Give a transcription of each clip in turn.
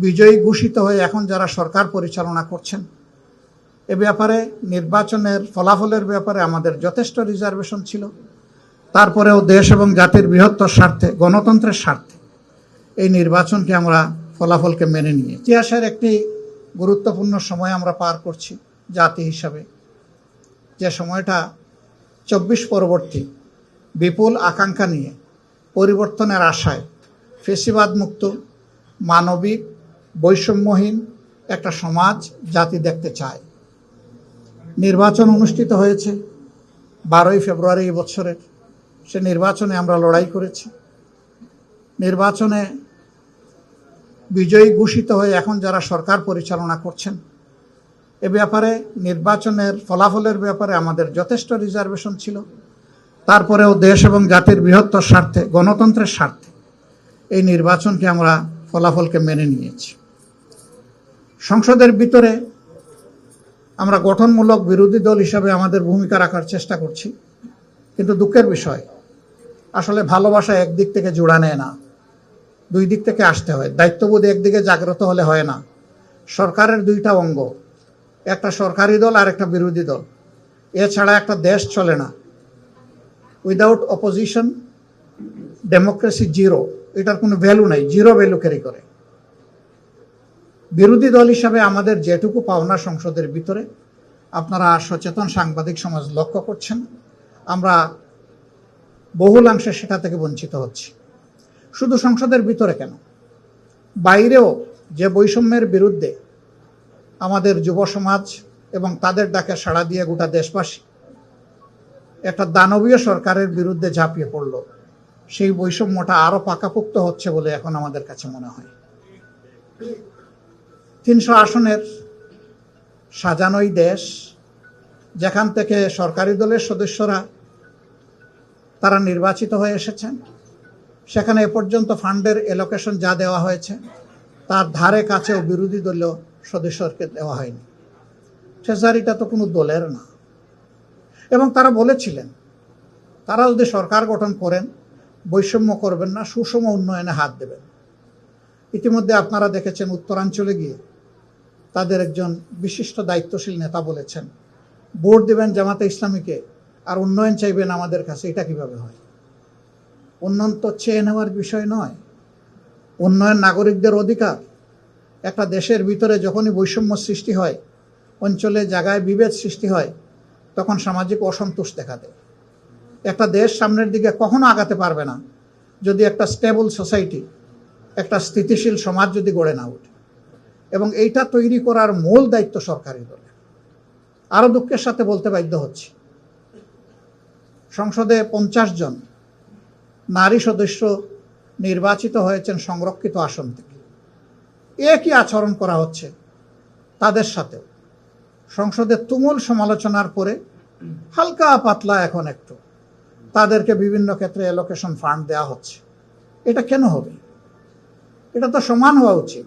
বিজয়ী ঘোষিত হয়ে এখন যারা সরকার পরিচালনা করছেন, এ ব্যাপারে নির্বাচনের ফলাফলের ব্যাপারে আমাদের যথেষ্ট রিজার্ভেশন ছিল। তারপরেও দেশ এবং জাতির বৃহত্তর স্বার্থে, গণতন্ত্রের স্বার্থে এই নির্বাচনকে আমরা ফলাফলকে মেনে নিয়ে ইতিহাসের একটি গুরুত্বপূর্ণ সময় আমরা পার করছি জাতি হিসাবে, যে সময়টা ২৪ পরবর্তী বিপুল আকাঙ্ক্ষা নিয়ে পরিবর্তনের আশায় ফেসিবাদ মুক্ত, মানবিক, বৈষম্যহীন একটা সমাজ জাতি দেখতে চায়। নির্বাচন অনুষ্ঠিত হয়েছে ১২ই ফেব্রুয়ারি এই বছরের। সে নির্বাচনে আমরা লড়াই করেছি। নির্বাচনে বিজয়ী ঘোষিত হয়ে এখন যারা সরকার পরিচালনা করছেন, এ ব্যাপারে নির্বাচনের ফলাফলের ব্যাপারে আমাদের যথেষ্ট রিজার্ভেশন ছিল। তারপরেও দেশ এবং জাতির বৃহত্তর স্বার্থে, গণতন্ত্রের স্বার্থে এই নির্বাচনকে আমরা ফলাফলকে মেনে নিয়েছি। সংসদের ভিতরে আমরা গঠনমূলক বিরোধী দল হিসাবে আমাদের ভূমিকা রাখার চেষ্টা করছি, কিন্তু দুঃখের বিষয়, আসলে ভালোবাসা একদিক থেকে জোড়া নেয় না, দুই দিক থেকে আসতে হয়। দায়িত্ববোধ একদিকে জাগ্রত হলে হয় না। সরকারের দুইটা অঙ্গ, একটা সরকারি দল আর একটা বিরোধী দল, এছাড়া একটা দেশ চলে না। উইদাউট অপোজিশন ডেমোক্রেসি জিরো, এটার কোনো ভ্যালু নাই, জিরো ভ্যালু ক্যারি করে। বিরোধী দল হিসাবে আমাদের যেটুকু পাওনা সংসদের ভিতরে, আপনারা সচেতন সাংবাদিক সমাজ লক্ষ্য করছেন, আমরা বহুলাংশে সেটা থেকে বঞ্চিত হচ্ছি। শুধু সংসদের ভিতরে কেন, বাইরেও যে বৈষম্যের বিরুদ্ধে আমাদের যুব সমাজ এবং তাদের ডাকে সাড়া দিয়ে গোটা দেশবাসী একটা দানবীয় সরকারের বিরুদ্ধে ঝাঁপিয়ে পড়ল, সেই বৈষম্যটা আরো পাকাপোক্ত হচ্ছে বলে এখন আমাদের কাছে মনে হয়। ৩০০ আসনের সাজানোই দেশ, যেখান থেকে সরকারি দলের সদস্যরা তারা নির্বাচিত হয়ে এসেছেন, সেখানে এ পর্যন্ত ফান্ডের এলোকেশন যা দেওয়া হয়েছে তার ধারে কাছেও বিরোধী দলীয় সদস্যকে দেওয়া হয়নি। ট্রেজারিটা তো কোনো দলের না। এবং তারা বলেছিলেন তারা যদি সরকার গঠন করেন বৈষম্য করবেন না, সুষম উন্নয়নে হাত দেবেন। ইতিমধ্যে আপনারা দেখেছেন উত্তরাঞ্চলে গিয়ে তাদের একজন বিশিষ্ট দায়িত্বশীল নেতা বলেছেন, ভোট দেবেন জামাতে ইসলামীকে আর উন্নয়ন চাইবেন আমাদের কাছে। এটা কিভাবে হয়? উন্নয়ন তো চেয়ে নেওয়ার বিষয় নয়, উন্নয়ন নাগরিকদের অধিকার। একটা দেশের ভিতরে যখনই বৈষম্য সৃষ্টি হয়, অঞ্চলে জায়গায় বিভেদ সৃষ্টি হয়, তখন সামাজিক অসন্তোষ দেখা দেয়। একটা দেশ সামনের দিকে কখনো আগাতে পারবে না যদি একটা স্টেবল সোসাইটি, একটা স্থিতিশীল সমাজ যদি গড়ে না ওঠে। এবং এইটা তৈরি করার মূল দায়িত্ব সরকারি দলের। আরো দুঃখের সাথে বলতে বাধ্য হচ্ছি, সংসদে 50 জন নারী সদস্য নির্বাচিত হয়েছেন সংরক্ষিত আসন থেকে। একই আচরণ করা হচ্ছে তাদের সাথেও। সংসদে তুমুল সমালোচনার পরে হালকা পাতলা এখন একটু তাদেরকে বিভিন্ন ক্ষেত্রে অ্যালোকেশন ফান্ড দেওয়া হচ্ছে। এটা কেন হবে? এটা তো সমান হওয়া উচিত।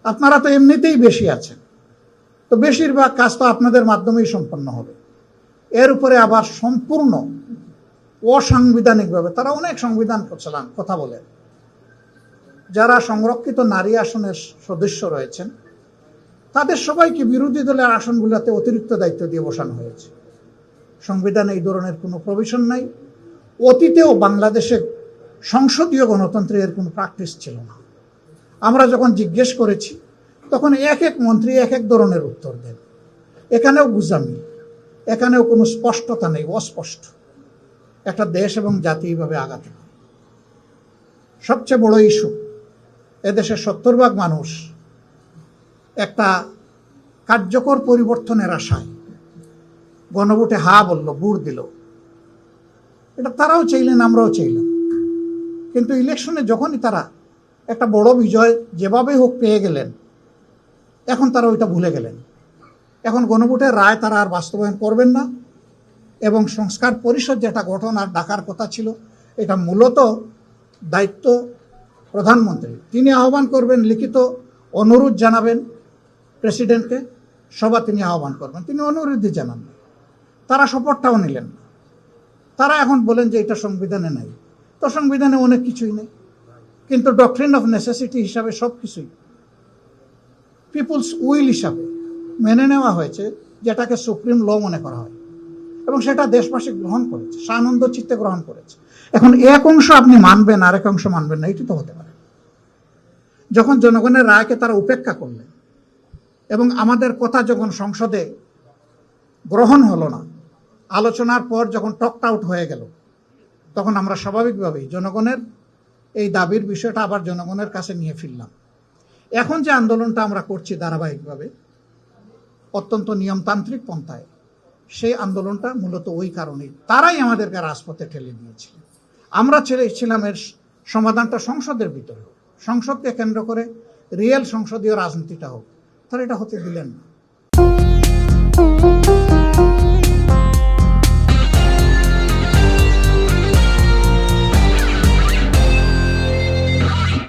আপনারা তো এমনিতেই বেশি আছেন, তো বেশিরভাগ কাজ তো আপনাদের মাধ্যমেই সম্পন্ন হবে। এর উপরে আবার সম্পূর্ণ অসাংবিধানিকভাবে তারা অনেক সংবিধান কথা বলেন। যারা সংরক্ষিত নারী আসনের সদস্য রয়েছেন তাদের সবাইকে বিরোধী দলের আসনগুলোতে অতিরিক্ত দায়িত্ব দিয়ে বসানো হয়েছে। সংবিধানে এই ধরনের কোনো প্রভিশন নাই। অতীতেও বাংলাদেশে সংসদীয় গণতন্ত্রে এর কোনো প্র্যাকটিস ছিল না। আমরা যখন জিজ্ঞেস করেছি তখন এক এক মন্ত্রী এক এক ধরনের উত্তর দেন। এখানেও গুজামি, এখানেও কোনো স্পষ্টতা নেই, অস্পষ্ট। একটা দেশ এবং জাতি এইভাবে আগাতে পারে। সবচেয়ে বড় ইস্যু, এদেশের 70% মানুষ একটা কার্যকর পরিবর্তনের আশায় গণভোটে হা বলল, ভোট দিল। এটা তারাও চাইলেন, আমরাও চাইলাম। কিন্তু ইলেকশনে যখনই তারা একটা বড় বিজয় যেভাবে হোক পেয়ে গেলেন, এখন তারা ওইটা ভুলে গেলেন। এখন গণভোটের রায় তারা আর বাস্তবায়ন করবেন না। এবং সংস্কার পরিষদ যেটা গঠন আর ডাকার কথা ছিল, এটা মূলত দায়িত্ব প্রধানমন্ত্রী। তিনি আহ্বান করবেন, লিখিত অনুরোধ জানাবেন প্রেসিডেন্টকে, সভা তিনি আহ্বান করবেন। তিনি অনুরোধই জানান না, তারা শপথটাও নিলেন না। তারা এখন বলেন যে এটা সংবিধানে নাই। তো সংবিধানে অনেক কিছুই নেই, কিন্তু ডক্ট্রিন অফ নেসেসিটি হিসাবে সব কিছুই পিপুলস উইল হিসাবে মেনে নেওয়া হয়েছে, যেটাকে সুপ্রিম ল মনে করা হয়, এবং সেটা দেশবাসী গ্রহণ করেছে, সানন্দ চিত্তে গ্রহণ করেছে। এখন এক অংশ আপনি মানবেন, আরেক অংশ মানবেন না, এটি তো হতে পারে। যখন জনগণের রায়কে তারা উপেক্ষা করলেন এবং আমাদের কথা যখন সংসদে গ্রহণ হলো না, আলোচনার পর যখন টকড আউট হয়ে গেল, তখন আমরা স্বাভাবিকভাবেই জনগণের এই দাবির বিষয়টা আবার জনগণের কাছে নিয়ে ফিরলাম। এখন যে আন্দোলনটা আমরা করছি ধারাবাহিকভাবে অত্যন্ত নিয়মতান্ত্রিক পন্থায়, সেই আন্দোলনটা মূলত ওই কারণেই, তারাই আমাদেরকে রাজপথে ঠেলে দিয়েছিলেন। আমরা ছেলেছিলাম এর সমাধানটা সংসদের ভিতরে হোক, সংসদকে কেন্দ্র করে রিয়েল সংসদীয় রাজনীতিটা হোক, তারা এটা হতে দিলেন না।